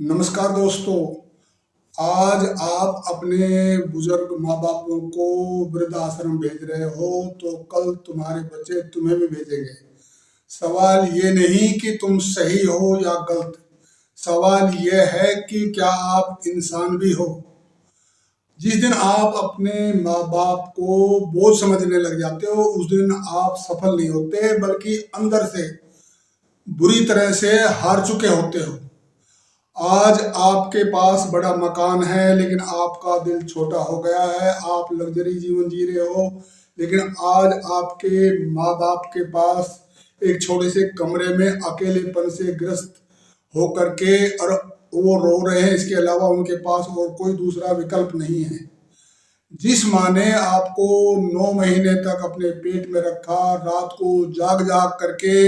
नमस्कार दोस्तों। आज आप अपने बुजुर्ग माँ बापों को वृद्धाश्रम भेज रहे हो तो कल तुम्हारे बच्चे तुम्हें भी भेजेंगे। सवाल ये नहीं कि तुम सही हो या गलत, सवाल ये है कि क्या आप इंसान भी हो। जिस दिन आप अपने माँ बाप को बोझ समझने लग जाते हो उस दिन आप सफल नहीं होते बल्कि अंदर से बुरी तरह से हार चुके होते हो। आज आपके पास बड़ा मकान है लेकिन आपका दिल छोटा हो गया है। आप लग्जरी जीवन जी रहे हो लेकिन आज आपके माँ बाप के पास एक छोटे से कमरे में अकेलेपन से ग्रस्त हो करके और वो रो रहे हैं। इसके अलावा उनके पास और कोई दूसरा विकल्प नहीं है। जिस माँ ने आपको 9 महीने तक अपने पेट में रखा, रात को जाग जाग करके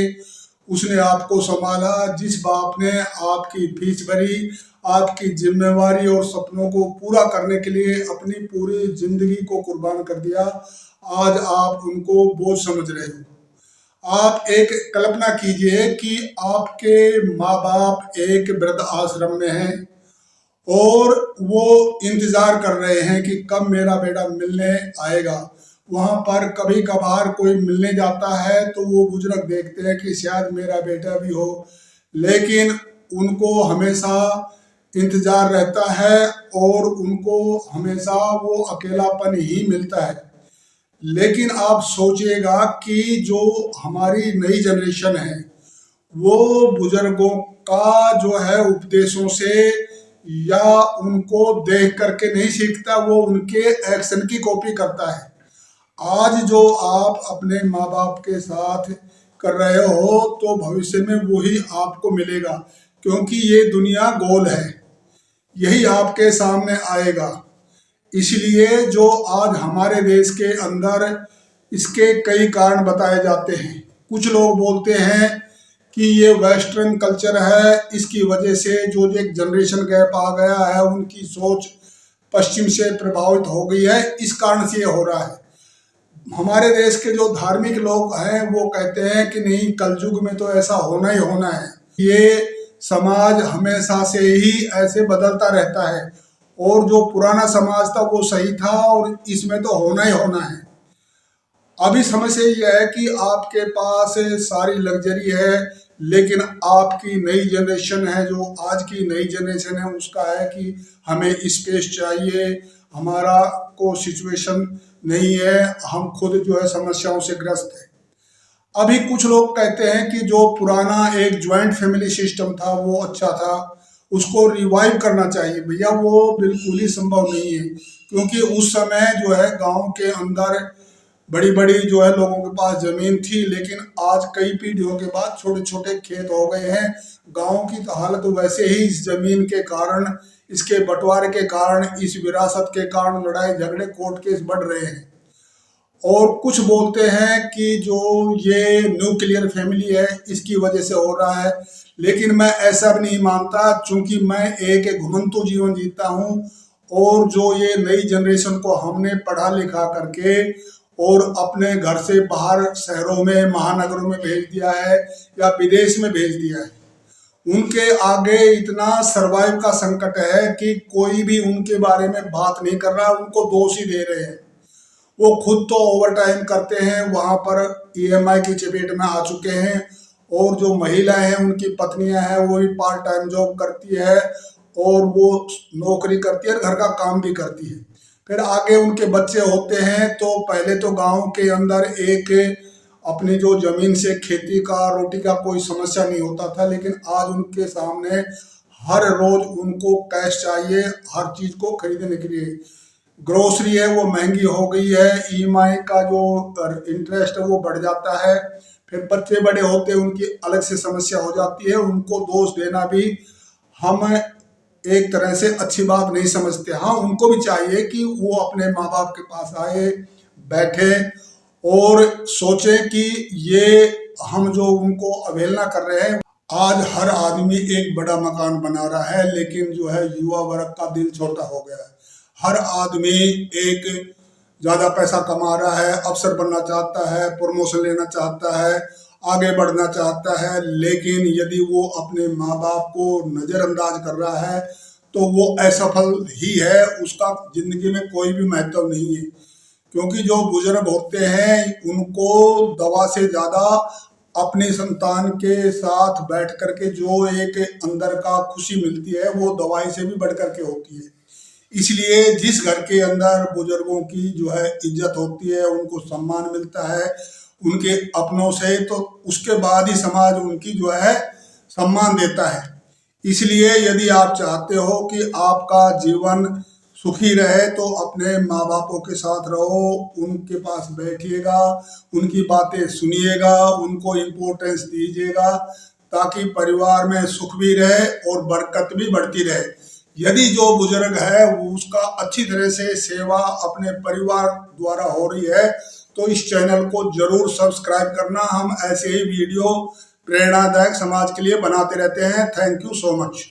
उसने आपको संभाला, जिस बाप ने आपकी फीस भरी, आपकी जिम्मेवारी और सपनों को पूरा करने के लिए अपनी पूरी जिंदगी को कुर्बान कर दिया, आज आप उनको बोझ समझ रहे हो। आप एक कल्पना कीजिए कि आपके माँ बाप एक वृद्ध आश्रम में हैं और वो इंतजार कर रहे हैं कि कब मेरा बेटा मिलने आएगा। वहां पर कभी कभार कोई मिलने जाता है तो वो बुजुर्ग देखते हैं कि शायद मेरा बेटा भी हो, लेकिन उनको हमेशा इंतजार रहता है और उनको हमेशा वो अकेलापन ही मिलता है। लेकिन आप सोचिएगा कि जो हमारी नई जनरेशन है वो बुजुर्गों का जो है उपदेशों से या उनको देख करके नहीं सीखता, वो उनके एक्शन की कॉपी करता है। आज जो आप अपने माँ बाप के साथ कर रहे हो तो भविष्य में वही आपको मिलेगा, क्योंकि ये दुनिया गोल है, यही आपके सामने आएगा। इसलिए जो आज हमारे देश के अंदर इसके कई कारण बताए जाते हैं। कुछ लोग बोलते हैं कि ये वेस्टर्न कल्चर है, इसकी वजह से जो एक जनरेशन गैप आ गया है, उनकी सोच पश्चिम से प्रभावित हो गई है, इस कारण से ये हो रहा है। हमारे देश के जो धार्मिक लोग हैं वो कहते हैं कि नहीं, कलयुग में तो ऐसा होना ही होना है। ये समाज हमेशा से ही ऐसे बदलता रहता है और जो पुराना समाज था वो सही था और इसमें तो होना ही होना है। अभी समस्या यह है कि आपके पास सारी लग्जरी है लेकिन आपकी नई जनरेशन है, जो आज की नई जनरेशन है उसका है कि हमें स्पेस चाहिए, हमारा को सिचुएशन नहीं है, हम खुद जो है समस्याओं से ग्रस्त है। अभी कुछ लोग कहते हैं कि जो पुराना एक ज्वाइंट फैमिली सिस्टम था वो अच्छा था, उसको रिवाइव करना चाहिए। भैया वो बिल्कुल ही संभव नहीं है, क्योंकि उस समय जो है गांव के अंदर बड़ी बड़ी जो है लोगों के पास जमीन थी, लेकिन आज कई पीढ़ियों के बाद छोटे छोटे खेत हो गए हैं। गांव की तो हालत वैसे ही इस जमीन के कारण, इसके बंटवारे के कारण, इस विरासत के कारण लड़ाई झगड़े कोर्ट केस बढ़ रहे हैं। और कुछ बोलते हैं कि जो ये न्यूक्लियर फैमिली है इसकी वजह से हो रहा है, लेकिन मैं ऐसा भी नहीं मानता, चूंकि मैं एक घुमंतु जीवन जीता हूँ और जो ये नई जनरेशन को हमने पढ़ा लिखा करके और अपने घर से बाहर शहरों में महानगरों में भेज दिया है या विदेश में भेज दिया है, उनके आगे इतना सरवाइव का संकट है कि कोई भी उनके बारे में बात नहीं कर रहा, उनको दोष ही दे रहे हैं। वो खुद तो ओवर टाइम करते हैं, वहां पर ईएमआई की चपेट में आ चुके हैं, और जो महिलाएं हैं उनकी पत्नियां हैं वो भी पार्ट टाइम जॉब करती है और वो नौकरी करती है और घर का काम भी करती है। फिर आगे उनके बच्चे होते हैं तो पहले तो गांव के अंदर एक अपनी जो जमीन से खेती का रोटी का कोई समस्या नहीं होता था, लेकिन आज उनके सामने हर रोज उनको कैश चाहिए हर चीज को खरीदने के लिए। ग्रोसरी है वो महंगी हो गई है, ईएमआई का जो इंटरेस्ट है वो बढ़ जाता है, फिर बच्चे बड़े होते हैं उनकी अलग से समस्या हो जाती है। उनको दोष देना भी हम एक तरह से अच्छी बात नहीं समझते। हाँ, उनको भी चाहिए कि वो अपने माँ बाप के पास आए, बैठे और सोचे कि ये हम जो उनको अवहेलना कर रहे हैं। आज हर आदमी एक बड़ा मकान बना रहा है लेकिन जो है युवा वर्ग का दिल छोटा हो गया है। हर आदमी एक ज्यादा पैसा कमा रहा है, अफसर बनना चाहता है, प्रमोशन लेना चाहता है, आगे बढ़ना चाहता है, लेकिन यदि वो अपने माँ बाप को नज़रअंदाज कर रहा है तो वो असफल ही है, उसका जिंदगी में कोई भी महत्व नहीं है। क्योंकि जो बुजुर्ग होते हैं उनको दवा से ज़्यादा अपने संतान के साथ बैठ करके जो एक अंदर का खुशी मिलती है वो दवाई से भी बढ़ करके होती है। इसलिए जिस घर के अंदर बुजुर्गों की जो है इज्जत होती है, उनको सम्मान मिलता है उनके अपनों से, तो उसके बाद ही समाज उनकी जो है सम्मान देता है। इसलिए यदि आप चाहते हो कि आपका जीवन सुखी रहे तो अपने माँ बापों के साथ रहो, उनके पास बैठिएगा, उनकी बातें सुनिएगा, उनको इम्पोर्टेंस दीजिएगा, ताकि परिवार में सुख भी रहे और बरकत भी बढ़ती रहे। यदि जो बुजुर्ग है वो उसका अच्छी तरह से सेवा अपने परिवार द्वारा हो रही है तो इस चैनल को जरूर सब्सक्राइब करना। हम ऐसे ही वीडियो प्रेरणादायक समाज के लिए बनाते रहते हैं। Thank you so much.